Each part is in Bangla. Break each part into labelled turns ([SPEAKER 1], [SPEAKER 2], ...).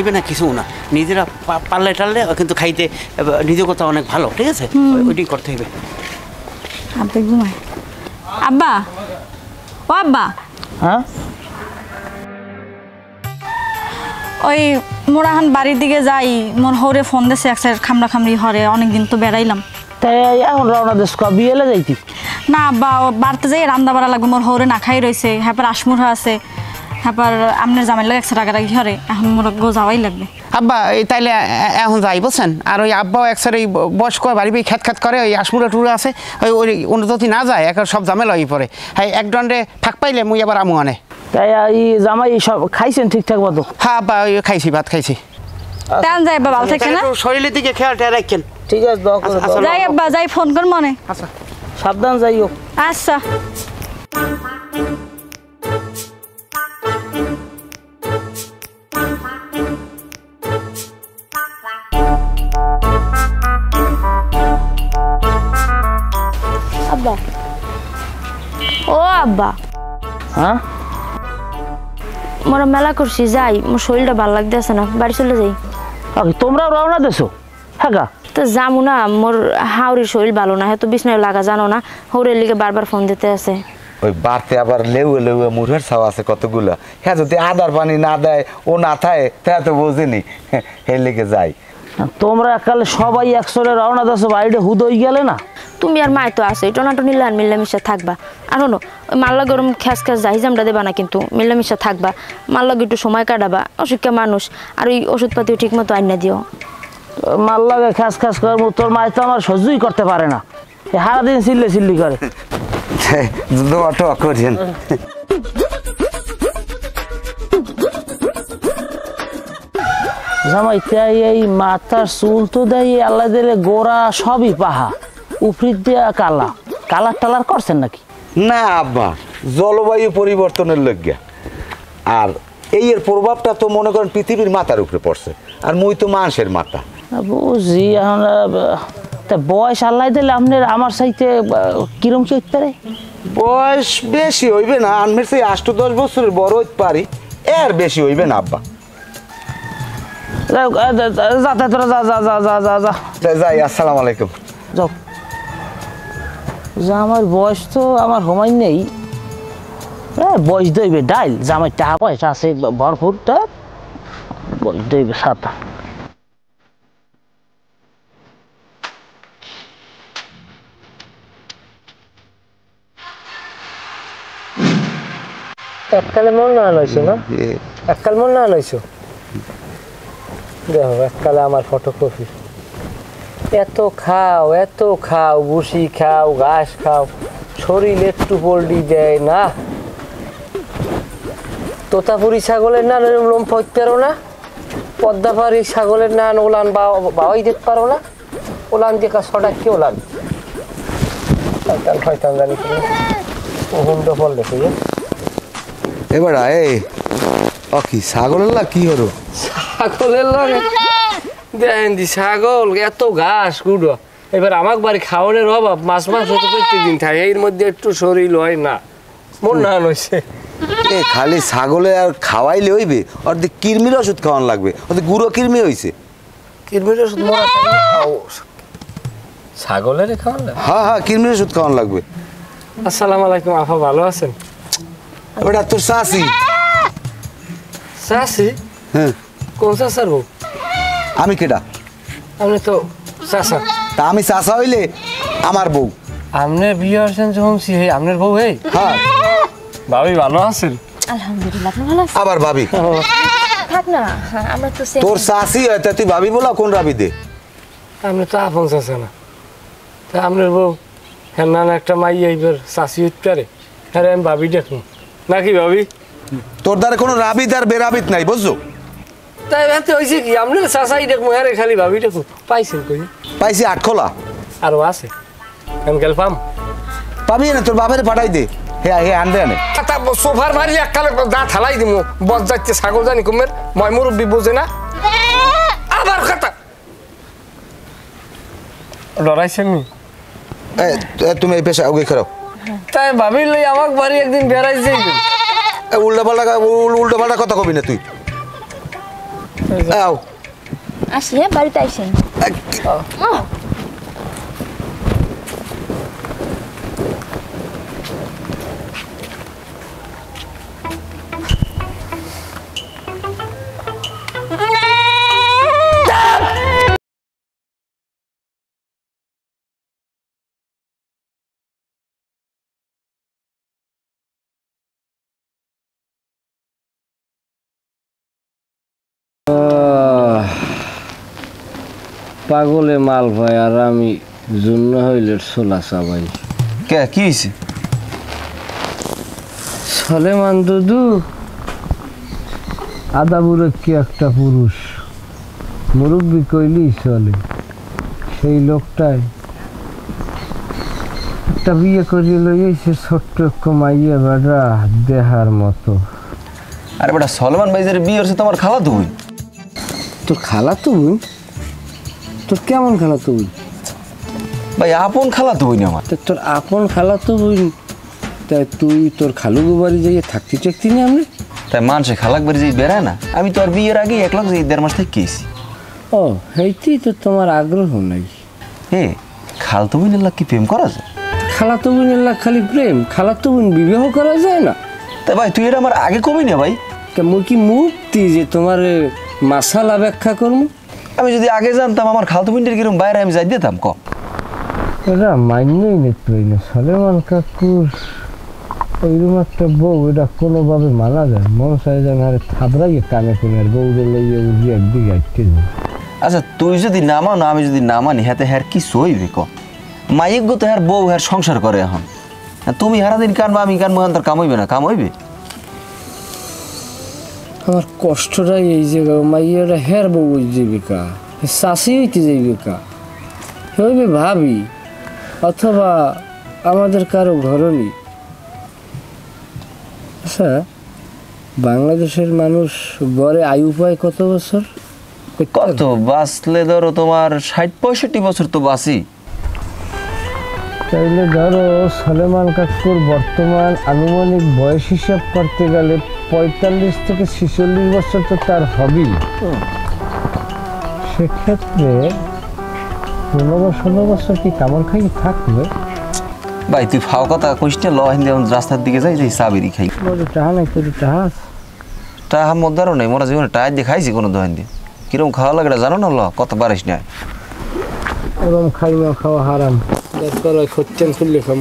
[SPEAKER 1] দিবে না কিছু না, নিজেরা পারলে টাললে কিন্তু খাইতে নিজের কথা অনেক ভালো, ঠিক আছে? ওইটাই করতে হবে।
[SPEAKER 2] আব্বা ঘুমায়। আব্বা, ও আব্বা।
[SPEAKER 3] হ্যাঁ,
[SPEAKER 2] ওই মোরাহান বাড়ির দিকে যাই, মোর হরে ফোন দিছে এক সাইড খামড়া খামড়ি হরে, অনেকদিন তো বেড়াইলাম।
[SPEAKER 3] তাই এখন রওনা দেশ বিয়েলে যাইতি?
[SPEAKER 2] না আব্বা, বাড়তে যাই রান্না বাড়া লাগবে, মোর হরে না খাই রয়েছে, হ্যাঁ আসমুর আছে, হ্যাঁ আপনার জামাই লাগে একশো টাকা রাখি হরে, এখন মোর গো যাওয়াই লাগবে।
[SPEAKER 1] আব্বা তাইলে এখন যাই বুঝছেন, আর ওই আব্বাও একসাথে ওই বয়স্ক বাড়ি খ্যাত খ্যাত করে, ওই আসমুরা টুরা আছে, ওই উন্নতি না যায় এখন সব ঝামেলা হয়ে পড়ে। হ্যাঁ এক দণ্ডে থাক পাইলে মুই আবার আমু আনে।
[SPEAKER 3] তাই জামাই সব খাইছেন ঠিকঠাক মতো?
[SPEAKER 1] হ্যাঁ আব্বা ওই খাইছি, ভাত খাইছি।
[SPEAKER 2] তেন যাই আব্বা, ভালো থাকে না?
[SPEAKER 1] শরীরের দিকে খেয়াল টেয়াল রাখেন।
[SPEAKER 3] ঠিক আছে,
[SPEAKER 2] যাই আব্বা, যাই ফোন কর মনে।
[SPEAKER 1] আচ্ছা
[SPEAKER 3] সাবধান যাইও।
[SPEAKER 2] আচ্ছা।
[SPEAKER 4] আব্বা, ও আব্বা,
[SPEAKER 3] হ্যাঁ
[SPEAKER 4] মোরা মেলা করছি, যাই, মোর শরীরটা ভালো লাগতেছে না, বাড়ি চলে যাই।
[SPEAKER 3] তোমরাও রওনা দেছো? হ্যাঁ
[SPEAKER 4] তো যামু না, মোর হাওড়ির শরীর ভালো না, হ্যাঁ তো বিছনায় লাগা জানো না, হৌরের লিগে বারবার ফোন দিতে আছে।
[SPEAKER 5] ওই বাড়তে আবার লেউয়ে লেউয়ে মুড়ের ছাও আছে কতগুলো, হ্যাঁ যদি আদার পানি না দেয় ও না থাকে তা তো বোঝেনি, এর লিগে যাই।
[SPEAKER 3] তোমরা কালে সবাই একসঙ্গে রওনা দেছো, বাড়িটা হুদ হয়ে গেলে না?
[SPEAKER 4] তুমি আর মায় তো আছে, টনাটনি লান মিল্লামিশা থাকবা। আর হনো ওই মাল্লা গরম খ্যাস খ্যাস জাহিজামটা দেবা না, কিন্তু মিল্লামিশা থাকবা, মাল্লাগ একটু সময় কাটাবা, অসুখা মানুষ, আর ওই ওষুধপাতিও ঠিক মতো আইনা দিও।
[SPEAKER 3] মাল লাগে খাস খাস করে, তোর মায় তো আমার সহ্যই করতে পারে না, সারাদিন চিল্লি চিল্লি করে।
[SPEAKER 5] করেন
[SPEAKER 3] জামাই তাই এই মাথার চুল তো দেয় আল্লাহ দিলে গোড়া সবই পাহা, উফরিত দেয়া কালা, কালার টালার করছেন নাকি?
[SPEAKER 5] না আব্বা, জলবায়ু পরিবর্তনের লজ্ঞা, আর এই এর প্রভাবটা তো মনে করেন পৃথিবীর মাথার উপরে পড়ছে, আর মুই তো মানুষের মাথা।
[SPEAKER 3] বুঝি, এখন তা বয়স আল্লাহ দিলে আপনার আমার চাইতে কিরম কি হইতে পারে?
[SPEAKER 5] বয়স বেশি হইবে না, আনমের সেই 8-10 বছরের বড় হইতে পারি, এর বেশি হইবে না আব্বা।
[SPEAKER 3] যাতে তোরা যা যা যা যা যা যা
[SPEAKER 5] যাই, আসসালামু আলাইকুম।
[SPEAKER 3] যাও যা, আমার বয়স তো আমার হোমাই নেই, বয়স দইবে ডাইল, জামাই টাকা পয়সা আছে ভরপুরটা, বয়স দইবে সাতা। এককালে মন না লইছো না, এককাল মন না লইছো, দেখো এককালে আমার ফটোকপি, এত খাও ভুসি খাও, ঘাস খাও, শরীর একটু পোল্ট্রি দেয় না। তোতাপুরি ছাগলের নান লোম ফইতে পারো না, পদ্মাপাড়ি ছাগলের নান ওলান বাবাই দিতে পারো না, ওলান দিয়ে ছটা কি ওলান শয়তান জানি হুন্ড ফল দেখে
[SPEAKER 5] এবার কি ছাগলের লাগ কি হলো?
[SPEAKER 6] ছাগলের লাগে দেখেন দি, ছাগল এত ঘাস গুঁড়ো, এবার আমার বাড়ি খাওয়ানোর অভাব, মাছ হতে প্রত্যেকদিন থাকে, এর মধ্যে একটু শরীর হয় না, মন না হয়েছে।
[SPEAKER 5] খালি ছাগলে আর খাওয়াইলে হইবে, ওর কৃমির ওষুধ খাওয়ানো লাগবে, ওদের গুঁড়ো কৃমি হয়েছে।
[SPEAKER 6] কৃমির ওষুধ ছাগলের খাওয়ান?
[SPEAKER 5] হ্যাঁ কৃমির ওষুধ খাওয়ানো লাগবে।
[SPEAKER 6] আসসালামু আলাইকুম আপা, ভালো আছেন?
[SPEAKER 5] ওটা তোর চাচি।
[SPEAKER 6] চাচি?
[SPEAKER 5] হ্যাঁ।
[SPEAKER 6] কোন চাচার বউ?
[SPEAKER 5] আমি কেডা?
[SPEAKER 6] আপনি তো চাচা।
[SPEAKER 5] তা আমি চাচা হইলে আমার বউ।
[SPEAKER 6] আপনি বিয়ে আসছেন যখন আপনার বউ? এই
[SPEAKER 5] হ্যাঁ।
[SPEAKER 6] ভাবি ভালো আছেন?
[SPEAKER 4] আলহামদুলিল্লাহ, আপনি ভালো আছেন?
[SPEAKER 5] আবার ভাবি?
[SPEAKER 4] থাক না, আমরা তো
[SPEAKER 5] তোর চাচি হয় তা তুই ভাবি বলা কোন রাবি দে?
[SPEAKER 6] আপনি তো আপন চাচা না, তা আপনার বউ হ্যাঁ না একটা মাই এইবার চাচি হইতে পারে, হ্যাঁ আমি ভাবি দেখুন নাকি ভাবি?
[SPEAKER 5] তোর দ্বারা কোনো রাবিত আর বেরাবিত নাই, বুঝছো?
[SPEAKER 6] তাই ভাবতে হয়েছে কি, আপনার চাচাই দেখুন, হ্যাঁ খালি ভাবি দেখুন। পাইছেন কই?
[SPEAKER 5] পাইছি আটখোলা।
[SPEAKER 6] আরো আছে আমি গেল পাম?
[SPEAKER 5] পাবি না, তোর বাপের পাঠাই দে, হে আনবে আনে।
[SPEAKER 6] সোফার মারি এককালে দা থালাই দিব, বজ যাচ্ছে ছাগল জানি কুমের, ময় মুরব্বী বোঝে না। আবার কথা ডরাইছেন নি?
[SPEAKER 5] তুমি এই পেশা ওকে খারাপ।
[SPEAKER 6] তাই ভাবিলে আমার বাড়ি একদিন বেড়াই যাইবে।
[SPEAKER 5] উল্টা পাল্টা কথা কবি না তুই। আও
[SPEAKER 4] আসি হ্যাঁ বাড়িতে আইসেন
[SPEAKER 6] পাগলে মাল ভাই আর আমি জন্য হইলে সোলা চাবাই
[SPEAKER 5] কে কি হইছে
[SPEAKER 6] সলেমান দুদু আদা বুড়ো কি একটা পুরুষ মুরব্বী কইলি চলে সেই লোকটাই একটা বিয়ে করিয়ে লইছে ছোট্ট কমাইয়া বেড়া দেহার মতো।
[SPEAKER 5] আরে বেটা সলমান ভাইজার বিয়ে হচ্ছে তোমার খালা তো বোন।
[SPEAKER 6] তোর খালা তো বোন? তোর কেমন খালা তো বোন?
[SPEAKER 5] ভাই আপন খালা তো বোন আমার।
[SPEAKER 6] তোর আপন খালা তো বোন, তাই তুই তোর খালু বাড়ি যাইয়ে থাকতে চাকতি নি আমি?
[SPEAKER 5] তাই মানুষে খালাক বাড়ি যাই বেড়ায় না, আমি তো আর বিয়ের আগে 1 লাখ 1.5 মাস থেকে গেছি।
[SPEAKER 6] ও সেইতেই তো তোমার আগ্রহ নাই।
[SPEAKER 5] হে খাল তো বোনের লাগ কি প্রেম করা যায়?
[SPEAKER 6] খালা তো বোনের লাগ খালি প্রেম, খালা তো বোন বিবাহ করা যায় না?
[SPEAKER 5] তাই ভাই তুই এটা আমার আগে কবি না ভাই।
[SPEAKER 6] মুই কি মুক্তি যে তোমার মাসালা ব্যাখ্যা করবো?
[SPEAKER 5] আমি যদি আগে জানতাম আমার খালতো বোনের কিরম বাইরে আমি যাই দিতাম ক।
[SPEAKER 6] এরা মান্যই নিতে পারি না সলেমান কাকুর ওইরকম একটা বউ, এটা কোনোভাবে মানা যায়? মন চাই যেন আরে থাবড়াইয়ে কানে কোনে আর বউদের লইয়ে উঠি একদিকে আটকে যায়।
[SPEAKER 5] আচ্ছা তুই যদি না মানো আমি যদি না মানি হাতে হ্যার কি সইবে ক? মাইক গো তো হ্যার বউ হ্যার সংসার করে এখন, তুমি সারাদিন কানবা আমি কানবো, তোর কাম হইবে না? কাম হইবে?
[SPEAKER 6] আমার কষ্টটাই এই যে মাইয়াটা হের বউ যাইবে কা, চাষি হইতে যাইবে কা, হইবে ভাবি, অথবা আমাদের কারো ঘরনি। আচ্ছা বাংলাদেশের মানুষ গড়ে আয়ু পায় কত বছর?
[SPEAKER 5] কত বাঁচলে ধরো তোমার 60-65 বছর তো বাঁচি।
[SPEAKER 6] তাইলে ধরো সলেমান কাকুর বর্তমান আনুমানিক বয়স হিসাব করতে গেলে 45 থেকে 46 বছর তো তার হবেই। সেক্ষেত্রে 15-16 বছর কি কামড় খাই থাকবে?
[SPEAKER 5] ভাই তুই ফাও কথা কইস না, ল হিন্দে রাস্তার দিকে যাই যাই সাবেরি খাই।
[SPEAKER 6] টাহা নাই তোর টাহা?
[SPEAKER 5] টাহা মদারও নেই, মোরা জীবনে টায়ার দিয়ে খাইছি কোনো দোকান দিয়ে। কিরকম খাওয়া লাগে জানো না? ল কত পারিস না।
[SPEAKER 6] ওরম খাই না, খাওয়া হারাম। দরকার হয় খচ্চেন খুললে খাম।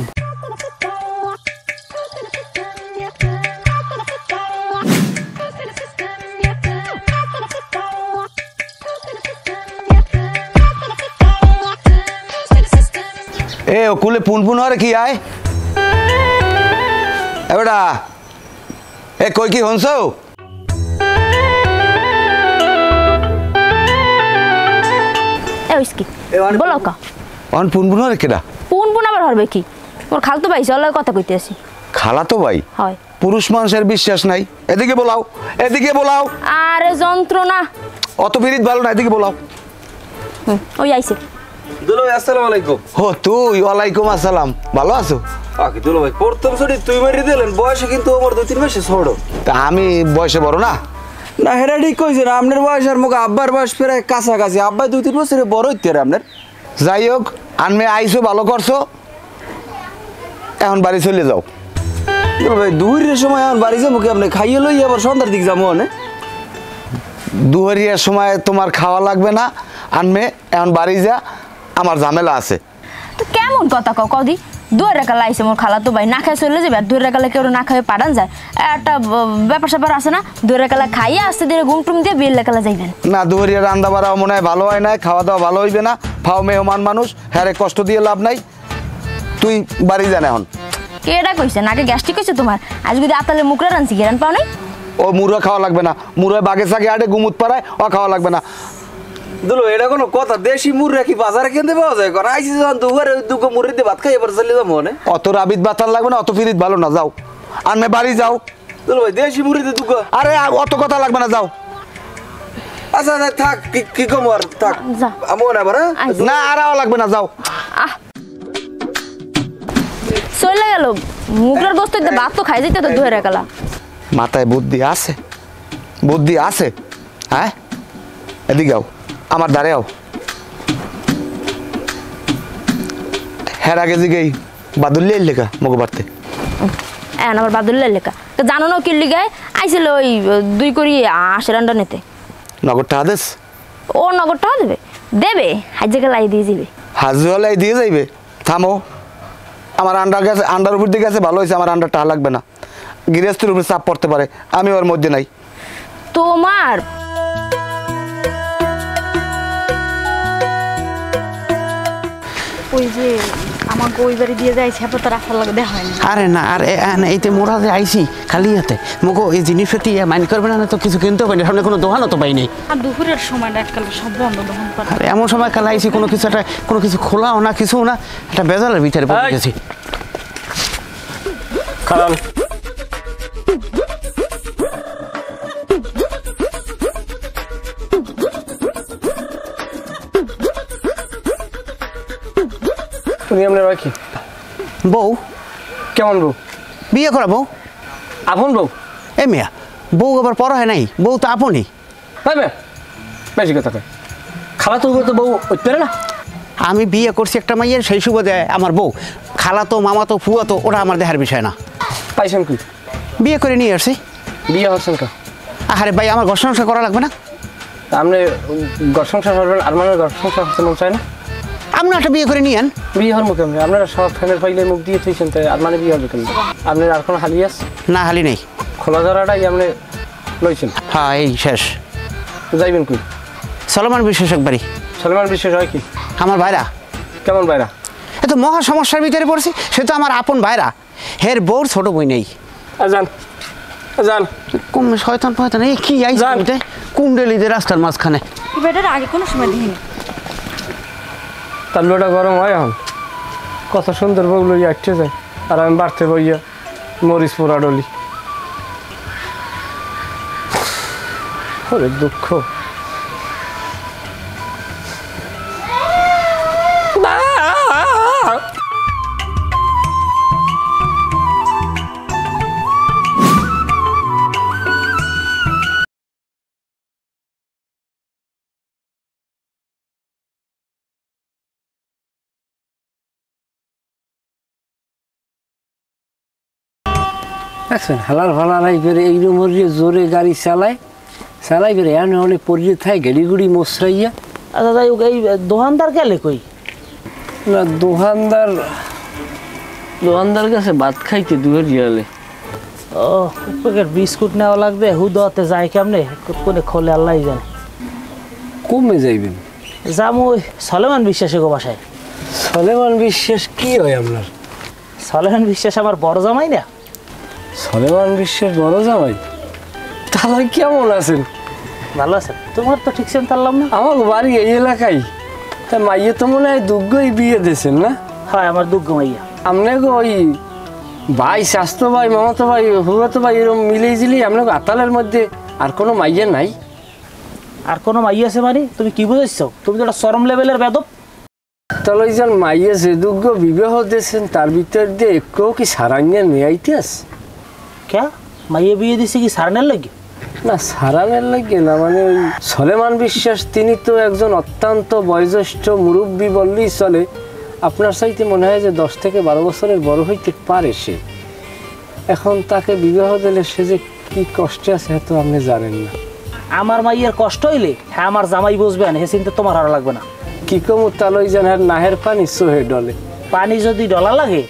[SPEAKER 5] এ ও কুলে পুনপুন হরে কি আয় এ বেটা, এ কই কি হনছ?
[SPEAKER 4] বলো কা
[SPEAKER 5] অন পুনপুন হরে কেডা?
[SPEAKER 4] পুন আবার হরবে কি? মোর খালতো ভাই চল কথা কইতে আসি।
[SPEAKER 5] খালা তো ভাই?
[SPEAKER 4] হয়।
[SPEAKER 5] পুরুষ মানুষের বিশ্বাস নাই, এদিকে বলাও, এদিকে বলাও।
[SPEAKER 4] আরে যন্ত্রণা,
[SPEAKER 5] অত বিরিত ভালো না, এদিকে বলাও।
[SPEAKER 4] ওই আইছে।
[SPEAKER 7] দুলো ভাই আসসালামু আলাইকুম।
[SPEAKER 5] ও তুই? ওয়ালাইকুম আসসালাম। ভালো আছো?
[SPEAKER 7] আগে দুলো ভাই প্রথম ছড়ি তুই মারি দিলেন, বয়সে কিন্তু আমার 2-3 মাসে ছোট।
[SPEAKER 5] তা আমি বয়সে বড় না?
[SPEAKER 7] না হেরা ঠিক কইছেন, আপনার বয়স আর মুখ আব্বার বয়স প্রায় কাছাকাছি। আব্বা 2-3 বছরে বড় হইতে রে আপনার।
[SPEAKER 5] যাই হোক, আনমে আইসো, ভালো করছো, এখন বাড়ি চলে যাও।
[SPEAKER 7] দুলো ভাই দুপুরের সময় এখন বাড়ি যাবো কি? আপনি খাইয়ে লই আবার সন্ধ্যার দিক যাবো অনে।
[SPEAKER 5] দুহরিয়ার সময় তোমার খাওয়া লাগবে না, আনমে এখন বাড়ি যা, আমার ঝামেলা আছে।
[SPEAKER 4] তো কেমন কথা কও কদি? 2 টাকা লাইছে মোর খালা তো ভাই, না খাই চলে যাবে। আর 2 টাকা কেউ না খাই পাঠান যায়? একটা ব্যাপার স্যাপার আছে না? 2 টাকা খাইয়ে আসতে দিয়ে ঘুম টুম দিয়ে বিয়ের লেখা যাইবেন
[SPEAKER 5] না, দুহরিয়ার রান্না বাড়াও মনে হয় ভালো হয় না, খাওয়া দাওয়া ভালো হইবে না। ফাও মেহমান মানুষ, হ্যাঁ কষ্ট দিয়ে লাভ নাই। তুই বাড়ি যান এখন।
[SPEAKER 4] কেডা কইছে? নাকে গ্যাস্ট্রিক কইছে তোমার? আজ যদি আতালে মুখরা রানছি গেরান পাও নাই?
[SPEAKER 5] ও মুরগা খাওয়া লাগবে না, মুরগা বাগে সাগে আটে গুমুত পাড়ায়, ও খাওয়া লাগবে না।
[SPEAKER 7] দুলো এটা কোনো কথা? দেশি মুরগি কি বাজারে কিনতে পাওয়া যায়? কারণ আইসি যখন দুপুরে 2 মুরগি দিয়ে ভাত খাই এবার চলে যাবো অনে।
[SPEAKER 5] অত রাবিত বাতার লাগবে না, অত ফিরিত ভালো না, যাও আনমে বাড়ি যাও।
[SPEAKER 7] দুলো ভাই দেশি মুরগি দিয়ে 2।
[SPEAKER 5] আরে অত কথা লাগবে না, যাও।
[SPEAKER 7] আচ্ছা থাক, কি কম আর থাক।
[SPEAKER 4] যা।
[SPEAKER 7] আমো না বারা
[SPEAKER 5] না আরাও লাগবে না, যাও।
[SPEAKER 4] চলে গেল মুখরার গোস্ত দিতে ভাত তো খাই যাইতে তো 2 টাকা।
[SPEAKER 5] মাথায় বুদ্ধি আছে? বুদ্ধি আছে? হ্যাঁ
[SPEAKER 8] এদিকে আও আমার ধারে আও হ্যাঁ আগে দিকেই বাদুল্লি লেখা মগো বাড়তে
[SPEAKER 4] এখন আমার বাদুল্লার লেখা তো জানো না কি লিগায় আইছিল ওই 2 কোটি 80 রান্ডা নিতে
[SPEAKER 8] নগরটা আদেশ
[SPEAKER 4] ও নগরটাও দেবে দেবে হাজে লাই দিয়ে যাবে
[SPEAKER 8] হাজুয়ালাই দিয়ে যাইবে থামো আমার আন্ডার উপর দিকে আছে ভালো হয়েছে আমার আন্ডার টাকা লাগবে না গৃহস্থের উপরে চাপ পড়তে পারে আমি ওর মধ্যে নাই
[SPEAKER 4] তোমার
[SPEAKER 2] ওই যে আমাকে ওই বাড়ি দিয়ে যাইছে এত তো রাস্তার লাগে দেখা হয়নি।
[SPEAKER 1] আরে না আরে এইতে মোরা যে আইছি খালি হাতে মোগো এই জিনিসপাতি মাইন্ড করবে না তো কিছু কিনতেও পাইনি সামনে কোনো দোকানও তো পাই নাই।
[SPEAKER 2] আর দুপুরের সময় এককালে সব বন্ধ দোকান পাট।
[SPEAKER 1] আর এমন সময় কাল আইছি কোনো কিছু খোলাও না কিছু না একটা বেজালের ভিতরে পড়ে গেছি।
[SPEAKER 6] কারণ তুমি আপনার কি
[SPEAKER 1] বউ
[SPEAKER 6] কেমন বউ?
[SPEAKER 1] বিয়ে করা বউ
[SPEAKER 6] আপন বউ?
[SPEAKER 1] এ মিয়া বউ আবার পড়া হয় নাই বউ তো আপনই।
[SPEAKER 6] হ্যাঁ ম্যাম বেশি কথা কয় খালা তো বউ হইতে পারে না।
[SPEAKER 1] আমি বিয়ে করছি একটা মাইয়ের সেই সুবাদে আমার বউ খালাতো মামাতো ফুয়াতো ওটা আমার দেখার বিষয় না।
[SPEAKER 6] পাইছেন কি?
[SPEAKER 1] বিয়ে করে নিয়ে আসছি।
[SPEAKER 6] বিয়ে হচ্ছেন কা?
[SPEAKER 1] আরে ভাই আমার ঘর সংসার করা লাগবে না?
[SPEAKER 6] আপনি ঘর সংসার করবেন আর মানে ঘর সংসার হচ্ছে মন চায় না?
[SPEAKER 1] আপনি একটা বিয়ে করে নিয়ে আন।
[SPEAKER 6] বিয়ে হওয়ার মুখে আপনারা সব ফ্যানের পাইলে মুখ দিয়ে থইছেন তাই আর মানে বিয়ে হবে কেন? আপনার আর কোনো হালি আছে?
[SPEAKER 1] না হালি নেই।
[SPEAKER 6] খোলা ধরাটাই আপনি লইছেন?
[SPEAKER 1] হ্যাঁ এই শেষ।
[SPEAKER 6] যাইবেন কই?
[SPEAKER 1] সলমান বিশ্বাস একবারই।
[SPEAKER 6] সলমান বিশ্বাস হয় কি?
[SPEAKER 1] আমার ভাইরা।
[SPEAKER 6] কেমন ভাইরা?
[SPEAKER 1] এ তো মহা সমস্যার ভিতরে পড়ছি সে তো আমার আপন ভাইরা হের বউর ছোট বই নেই।
[SPEAKER 6] যান যান
[SPEAKER 1] কম শয়তান ফয়তান এই কি আইছে কুমডেলিদের রাস্তার মাঝখানে।
[SPEAKER 2] বেটার আগে কোনো সময় দেখিনি।
[SPEAKER 6] তার লোটা গরম হয় এখন কত সুন্দর বউ লইয়া আটকে যায় আর আমি বাড়তে বইয়া মরিচ পোড়া ডলি। ওরে দুঃখ। দেখছেন হালার ফালাই করে এইরকম জোরে গাড়ি চালাই করে এনে অনেক পরিয়ে থাকে গেড়ি গুড়ি মশরাইয়া।
[SPEAKER 9] আচ্ছা যাই হোক এই দোকানদার গেলে কই?
[SPEAKER 6] না দোকানদার কাছে ভাত খাইতে দুয়ার গেলে।
[SPEAKER 9] ও প্যাকেট বিস্কুট নেওয়া লাগবে হুদাতে যাই কেমনে কোনে খোলে আল্লাহ জানে।
[SPEAKER 6] কমে যাইবেন?
[SPEAKER 9] যাম ওই সলেমান বিশ্বাসে গো বাসায়।
[SPEAKER 6] সলেমান বিশ্বাস কি হয় আপনার?
[SPEAKER 9] সলেমান বিশ্বাস আমার বড় জামাই না।
[SPEAKER 6] সলেমান বিশ্বাস বড় জামাই? তাহলে কেমন আছেন?
[SPEAKER 9] ভালো আছেন? তোমার তো ঠিক চেন পারলাম না।
[SPEAKER 6] আমার বাড়ি এই এলাকায় তা মাইয়ে তো মনে হয় দুগ্গই বিয়ে দিয়েছেন না?
[SPEAKER 9] হয় আমার দুগ্গ মাইয়া।
[SPEAKER 6] আপনাকে ওই ভাই স্বাস্থ্য ভাই মামাতো ভাই হুয়াতো ভাই এরকম মিলেই জিলেই আপনাকে আতালের মধ্যে আর কোনো মাইয়া নাই?
[SPEAKER 9] আর কোনো মাইয়া আছে মানে তুমি কি বুঝাইছো? তুমি তো একটা চরম লেভেলের বেদব।
[SPEAKER 6] তাহলে ওই যে মাইয়া যে দুগ্গ বিবাহ দিয়েছেন তার ভিতর দিয়ে একটু কি সারাঙ্গে নিয়ে আইতেস?
[SPEAKER 9] কে মাইয়া বিয়ে দিছে কি সারানের লাগে?
[SPEAKER 6] না সারানের লাগে না মানে ওই সলেমান বিশ্বাস তিনি তো একজন অত্যন্ত বয়োজ্যেষ্ঠ মুরব্বী বললেই চলে। আপনার চাইতে মনে হয় যে 10 থেকে 12 বছরের বড় হইতে পারে সে। এখন তাকে বিবাহ দিলে সে যে কি কষ্টে আছে তো আপনি জানেন না।
[SPEAKER 9] আমার মাইয়ের কষ্ট হইলে হ্যাঁ আমার জামাই বুঝবে না, হে চিন্তা তোমার আর লাগবে না।
[SPEAKER 6] কি কমু তালই যেন নাহের পানি সোহে ডলে।
[SPEAKER 9] পানি যদি ডলা লাগে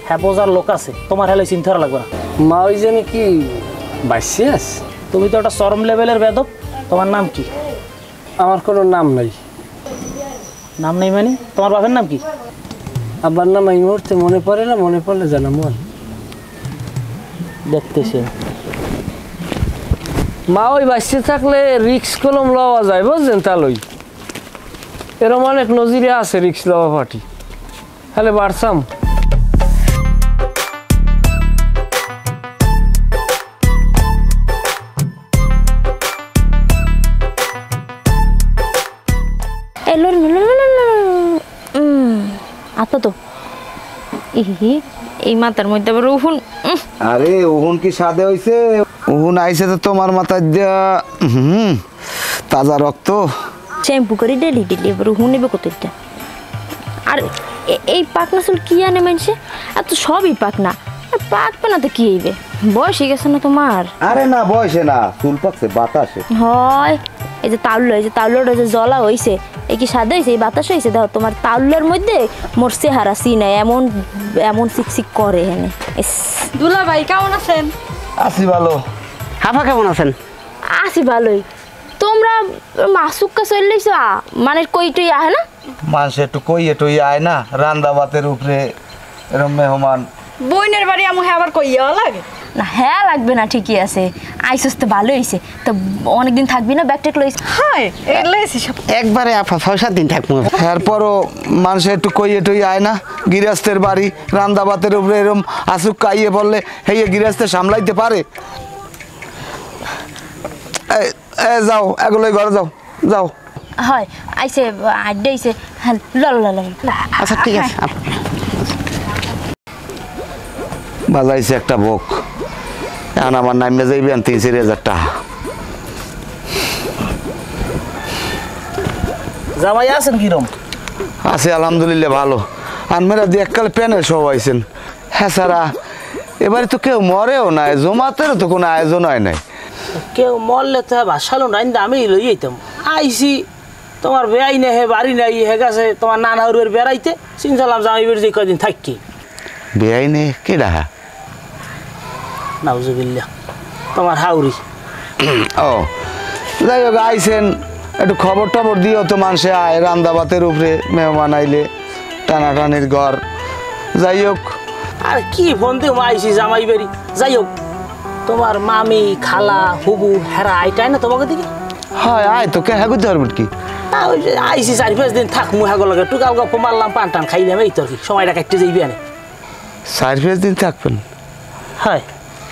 [SPEAKER 9] হ্যাঁ বোঝার লোক আছে, তোমার হেলে চিন্তা লাগবে না।
[SPEAKER 6] মা ওই যেন কি বাইসে আছে?
[SPEAKER 9] তুমি তো একটা চরম লেভেলের বেদব। তোমার নাম কি?
[SPEAKER 6] আমার কোনো নাম নাই।
[SPEAKER 9] নাম নেই মানে? তোমার বাপের নাম কি?
[SPEAKER 6] আব্বার নাম এই মুহূর্তে মনে পড়ে না, মনে পড়লে জানা মন
[SPEAKER 9] দেখতেছি।
[SPEAKER 6] মা ওই বাইসে থাকলে রিক্স কলম লওয়া যায় বুঝলেন তালই এরম অনেক নজিরে আছে রিক্স লওয়া পার্টি তাহলে বাড়ছাম।
[SPEAKER 4] আচ্ছা তো এই মাথার মধ্যে আবার উহুন।
[SPEAKER 8] আরে উহুন কি সাদে হইছে? উহুন আইছে তো তোমার মাথায় দিয়া তাজা রক্ত।
[SPEAKER 4] শ্যাম্পু করি ডেলি ডেলি এবার হুনিবে কতটা আর এই পাকনা চুল কি আনে মানুষে এত সবই পাকনা আর পাকবে না তো কি হইবে বয়স হয়ে গেছে না তোমার
[SPEAKER 8] আরে না বয়সে না চুল পাকছে বাতাসে
[SPEAKER 4] হয় এই যে তাউলোটা যে জলা হইছে এই কি সাদা হয়েছে এই বাতাস হয়েছে দেখো তোমার তাউলার মধ্যে মোর চেহারা সিনাই এমন এমন চিকচিক করে এনে
[SPEAKER 2] দুলা ভাই কেমন আছেন?
[SPEAKER 8] আছি ভালো।
[SPEAKER 1] হাফা কেমন আছেন?
[SPEAKER 4] আছি ভালোই। তোমরা মাসুক্কা চললেছ মানে কইটই আহে না
[SPEAKER 8] মানুষ একটু কইয়ে টইয়ে আয় না রান্দা ভাতের উপরে এরম মেহমান
[SPEAKER 2] বইনের বাড়ি আমু আবার কইয়া লাগে
[SPEAKER 4] না হ্যাঁ লাগবে না ঠিকই আছে আইসস তো ভালো হয়েছে তো অনেকদিন থাকবি না ব্যাগ টেক লইস
[SPEAKER 2] হাই এলাইছি সব
[SPEAKER 1] একবারে আপা 6-7 দিন থাকবো।
[SPEAKER 8] এরপরও মানুষ একটু কইয়ে টইয়ে আয় না গৃহস্থের বাড়ি রান্দা ভাতের উপরে এরম আসুক কাইয়ে বললে হেয়ে গৃহস্থে সামলাইতে পারে। যাও এগুলোই ঘরে যাও যাও।
[SPEAKER 4] হয় আইসে আড্ডে আইসে হ্যাঁ ল
[SPEAKER 1] আচ্ছা ঠিক আছে।
[SPEAKER 8] বাজাইছে একটা বক এখন আমার নামে যাইবেন 3-4 টাকা।
[SPEAKER 9] জামাই আছেন কিরম?
[SPEAKER 8] আছে আলহামদুলিল্লাহ ভালো। আনমেরা দিয়ে এককালে প্যানের সব আইছেন। হ্যাঁ সারা এবারে তো কেউ মরেও নাই জমাতেরও তো কোনো আয়োজন হয় নাই।
[SPEAKER 9] কেউ মরলে তো ভাসালো না আমি লই যেতাম আইসি তোমার বেয়াই নেই হে বাড়ি নাই হে গেছে তোমার নানা উড়ের বেড়াইতে চিন্তালাম জামাই বেড়ে যে কদিন থাকি
[SPEAKER 8] বেআই নে কে ডাহা
[SPEAKER 9] নাউজুবিল্লাহ তোমার হাউরি।
[SPEAKER 8] ও যাই হোক আইসেন একটু খবর টবর দিও তো মানুষে আয় রান্দা ভাতের উপরে মেহমান আইলে টানাটানির ঘর। যাই হোক
[SPEAKER 9] আর কি ফোন দিয়ে আইসি জামাই বেরি যাই হোক তোমার মামি খালা হুবু হেরা আইটাই না তোমাকে দিকে
[SPEAKER 8] হয় আয় তো কে হ্যাঁ করতে পারবেন কি
[SPEAKER 9] আইসি 4-5 দিন থাক মুহাগো লাগে টুকাও গপ্প মারলাম পান টান খাইলাম এই তোর কি সময়টা কাটতে যাইবি আনে
[SPEAKER 8] 4-5 দিন থাকবেন
[SPEAKER 9] হয়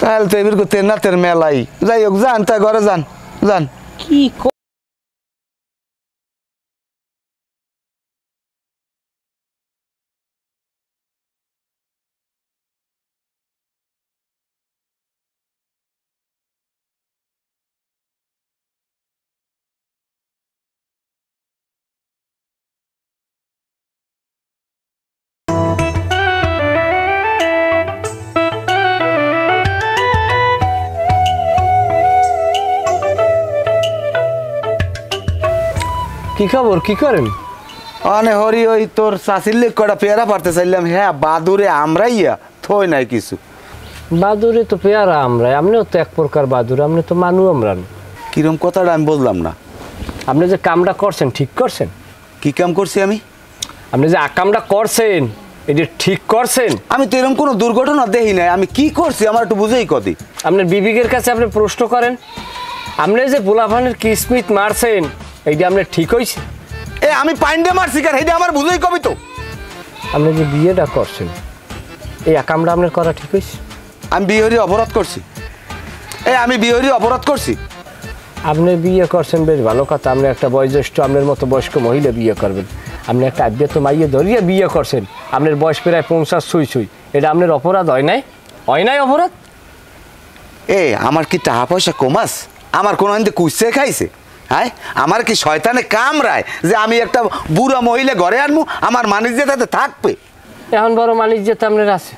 [SPEAKER 8] তাহলে তো এবার করতে না তের মেলাই। যাই হোক যান তাই ঘরে যান যান।
[SPEAKER 9] কি
[SPEAKER 6] কি খবর কি করেন?
[SPEAKER 8] অনে হরি ওই তোর চাষির কটা পেয়ারা পারতে চাইলাম হ্যাঁ বাদুরে আমরাইয়া থই নাই কিছু।
[SPEAKER 6] বাদুরে তো পেয়ারা আমরা আপনিও তো এক প্রকার বাদুর আপনি তো মানু আমরান।
[SPEAKER 8] কিরম কথাটা আমি বললাম না।
[SPEAKER 6] আপনি যে কামটা করছেন ঠিক করছেন?
[SPEAKER 8] কি কাম করছি আমি?
[SPEAKER 6] আপনি যে আকামটা করছেন এটা ঠিক করছেন?
[SPEAKER 8] আমি তো এরকম কোনো দুর্ঘটনা দেখি নাই। আমি কি করছি আমার একটু বুঝেই কদি।
[SPEAKER 6] আপনার বিবেকের কাছে আপনি প্রশ্ন করেন আপনি যে পোলাপানের কিসমিত মারছেন এইটা আপনার ঠিক হয়েছে?
[SPEAKER 8] এ আমি পাইন্ডে মারছি কার এইটা আমার বুঝেই কবি তো।
[SPEAKER 6] আপনি যে বিয়েটা করছেন এই আকামটা আপনার করা ঠিক হয়েছে?
[SPEAKER 8] আমি বিহরি অপরাধ করছি। আমি বিহরি অপরাধ করছি।
[SPEAKER 6] আপনি বিয়ে করছেন বেশ ভালো কথা। আপনি একটা বয়োজ্যেষ্ঠ আপনার মতো বয়স্ক মহিলা বিয়ে করবেন। আপনি একটা আব্যত মাইয়ে ধরিয়ে বিয়ে করছেন আপনার বয়স প্রায় 50 ছুঁই এটা আপনার অপরাধ হয় নাই? হয় নাই অপরাধ?
[SPEAKER 8] আমার কি টাকা পয়সা কমাস? আমার কোনো কুচে খাইছে? হ্যাঁ আমার কি শয়তানে কামড়ায় যে আমি একটা বুড়া মহিলা ঘরে আনবো আমার মানিজ্যতাতে থাকবে?
[SPEAKER 6] এখন বড় মানিজ্যতা আপনার আছে।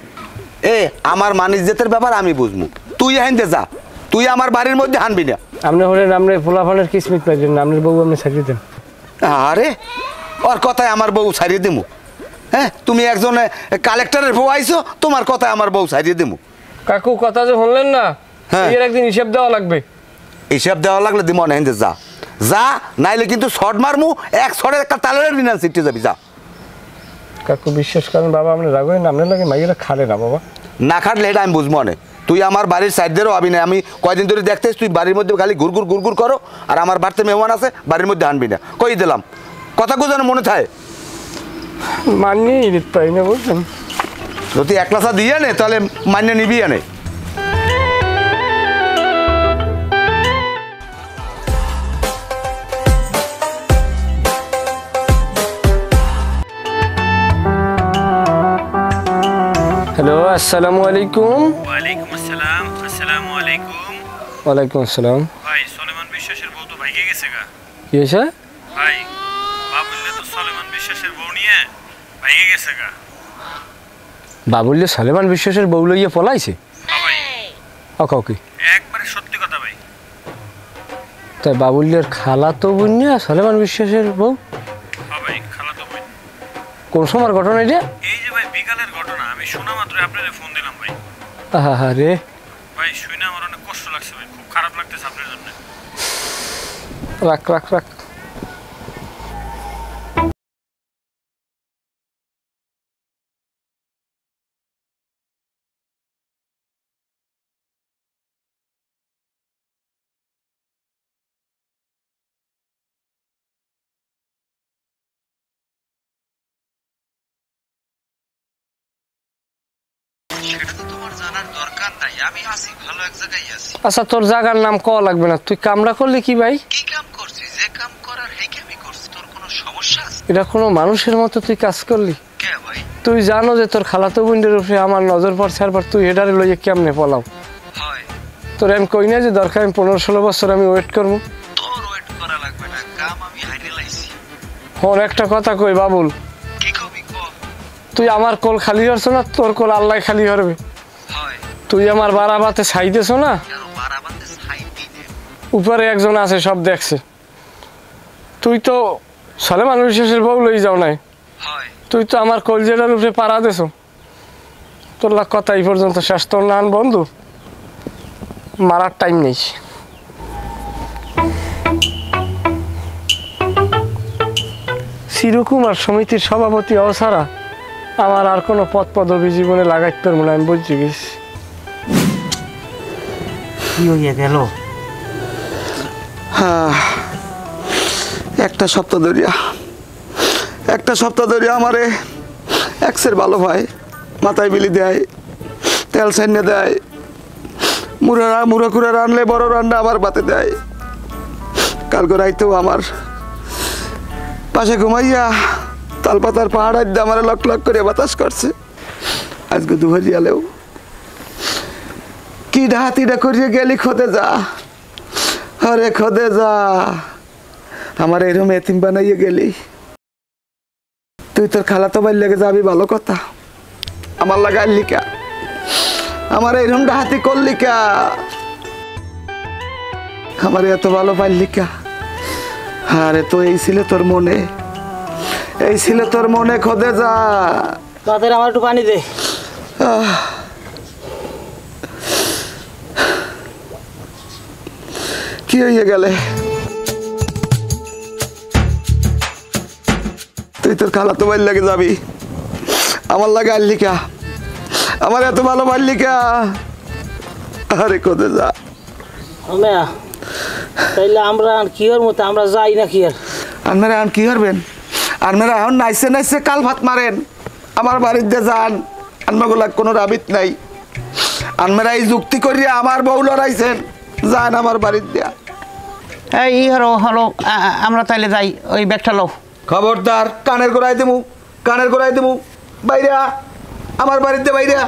[SPEAKER 8] আমার মানিজ্যতের ব্যাপার আমি বুঝবো। তুই হাইতে যা তুই আমার বাড়ির মধ্যে হানবি না।
[SPEAKER 6] আপনি হলেন আপনার পোলাপানের কিসমিত পাইলেন না আপনার বউ আপনি ছাড়িয়ে দেন।
[SPEAKER 8] আরে ওর কথায় আমার বউ ছাড়িয়ে দেবো? হ্যাঁ তুমি একজন কালেক্টরের বউ আইছো তোমার কথায় আমার বউ ছাড়িয়ে দেবো?
[SPEAKER 6] কাকু কথা যে শুনলেন না এর একদিন হিসাব দেওয়া লাগবে।
[SPEAKER 8] হিসাব দেওয়া লাগলে দিম না হিন্দে যা যা নাইলে কিন্তু শর্ট মারমু এক শর্টের একটা তালের দিন সিটে যাবি যা।
[SPEAKER 6] কাকু বিশ্বাস করেন বাবা আপনি রাগ হয় না আপনার লাগে মাইয়েরা খালে না বাবা।
[SPEAKER 8] না খাটলে এটা আমি বুঝবো না। তুই আমার বাড়ির সাইডেরও হবি না। আমি কয়দিন ধরে দেখতেছি তুই বাড়ির মধ্যে খালি ঘুরঘুর করো আর আমার বাড়িতে মেহমান আছে বাড়ির মধ্যে আনবি না। কই দিলাম কথা যেন মনে থাকে।
[SPEAKER 6] মানিয়ে পাই না বলছেন
[SPEAKER 8] যদি 1 লাখ দিয়ে নে তাহলে মান্য নিবি আনে।
[SPEAKER 6] হ্যালো আসসালামু আলাইকুম।
[SPEAKER 10] ওয়ালাইকুম আসসালাম। আসসালামু আলাইকুম।
[SPEAKER 6] ওয়ালাইকুম আসসালাম।
[SPEAKER 10] ভাই সুলেমান বিশ্বাসের বউ তো ভাইগে গেছে গা।
[SPEAKER 6] কি হয়েছে?
[SPEAKER 10] ভাই নিয়ে ভাইয়ে গেছে গা।
[SPEAKER 6] বাবুল্য সালেমান বিশ্বাসের বউ লইয়া পলাইছে? ওকে
[SPEAKER 10] একবারে সত্যি কথা ভাই।
[SPEAKER 6] তাই বাবুল্যের খালা তো বোন না সালেমান বিশ্বাসের বউ?
[SPEAKER 10] হ্যাঁ ভাই, খালাতো বোন।
[SPEAKER 6] কোন সময়ের ঘটনা এটা?
[SPEAKER 10] এই যে ভাই বিকালের ঘটনা, আমি শোনা মাত্র আপনাদের ফোন দিলাম ভাই।
[SPEAKER 6] আহা রে
[SPEAKER 10] ভাই শুনে আমার অনেক কষ্ট লাগছে ভাই, খুব খারাপ লাগতেছে আপনার জন্য।
[SPEAKER 6] রাখ রাখ রাখ। আচ্ছা তোর জায়গার নাম কওয়া লাগবে না, তুই কামরা করলি কি ভাই? এটা কোনো মানুষের মতো তুই কাজ করলি? তুই জানো যে তোর খালাতো বোনের উপরে আমার নজর পড়ছে, আর তুই এটারে লইয়ে কেমনে পলাও? তোর আমি কই না যে দরকার আমি 15-16 বছর আমি ওয়েট করবো? হন একটা কথা কই বাবুল, তুই আমার কোল খালি হচ্ছ না, তোর কোল আল্লাহ খালি হরবে। তুই আমার বারাবাতে ছাইতেছ না, উপরে একজন আছে সব দেখছে। তুই তো সালেমান বিশ্বাসের বউ লই যাও নাই, তুই তো আমার কলজেটার উপরে পাড়া দেছ। তোর লাগ কথা এই পর্যন্ত শেষ। তোর নান বন্ধু মারার টাইম নেই। চিরকুমার সমিতির সভাপতি অসারা আমার আর কোনো পদ পদবি জীবনে লাগাইতে পারবো না, আমি বুঝছি গেছি।
[SPEAKER 1] কি হইয়া গেল?
[SPEAKER 8] একটা সপ্তাহ ধরিয়া আমারে এক্সের ভালো ভাই মাথায় বিলি দেয়, তেল সাইনে দেয়, মুড়া কুড়া রানলে বড় রান্না আমার বাতে দেয়। কালকে রাইতেও আমার পাশে ঘুমাইয়া তালপাতার পাহাড় দিয়ে আমার লক লক করে বাতাস করছে। আজকে দুহারিয়ালেও কি ডাহাতিটা করিয়ে গেলি খোদে যা, আরে খোদে যা, আমার এরম এতিম বানাইয়ে গেলি। তুই তোর খালাতো ভাই লেগে যাবি ভালো কথা, আমার লাগাইলি কা, আমার এরম ডাহাতি করলি কা, আমার এত ভালো পাইলি কা। আরে তো এই ছিল তোর মনে, এই ছিল তোর মনে খোদে যা।
[SPEAKER 9] তাদের আমার একটু পানি দে।
[SPEAKER 8] কি হইয়া গেলে? তুই তোর খালাতো ভাই লেগে যাবি, আমার লাগে আনলি কা, আমার এত ভালো পারলি কা। আরে খোদে যা।
[SPEAKER 9] তাইলে আমরা কি হর মতো আমরা যাই না কি আর?
[SPEAKER 8] আপনারা এখন কি করবেন? আপনারা এখন নাইসে কাল ভাত মারেন, আমার বাড়িতে যান, আনমাগুলা কোনো রাবিত নাই। আপনারা এই যুক্তি করিয়া আমার বউ লড়াইছেন, যান আমার বাড়ির দিয়া।
[SPEAKER 1] এই হলো হলো আমরা তাইলে যাই, ওই ব্যাগটা লো।
[SPEAKER 8] খবরদার, কানের গোড়ায় দেবো, বাইরা আমার বাড়িতে বাইরা,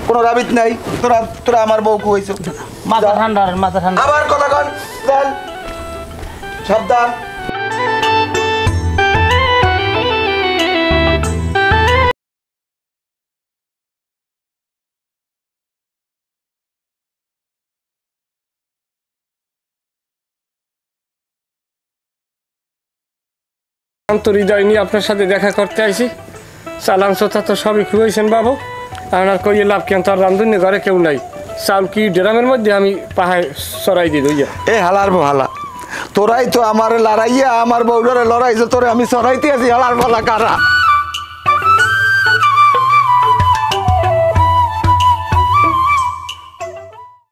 [SPEAKER 8] কোনো রাবিত নাই। তোরা আমার বউ কইছো
[SPEAKER 9] মাথা ঠান্ডা, মাথা ঠান্ডা।
[SPEAKER 8] আবার কথা কন, দেন সাবধান।
[SPEAKER 6] তো হৃদয় নিয়ে আপনার সাথে দেখা করতে আইছি। চালান চোথা তো সবই খুঁয়েছেন বাবু, আপনার কইয়ে লাভ কেন? তার রান্ধুনি ঘরে কেউ নাই, চাউল কি ড্রামের মধ্যে আমি পাহাড় সরাই দিই দইয়া।
[SPEAKER 8] এ হালার হালা, তোরাই তো আমার লড়াইয়া আমার বউডারে লড়াইছে, তোরে আমি সরাইতে আছি। হালার ভালা কারা?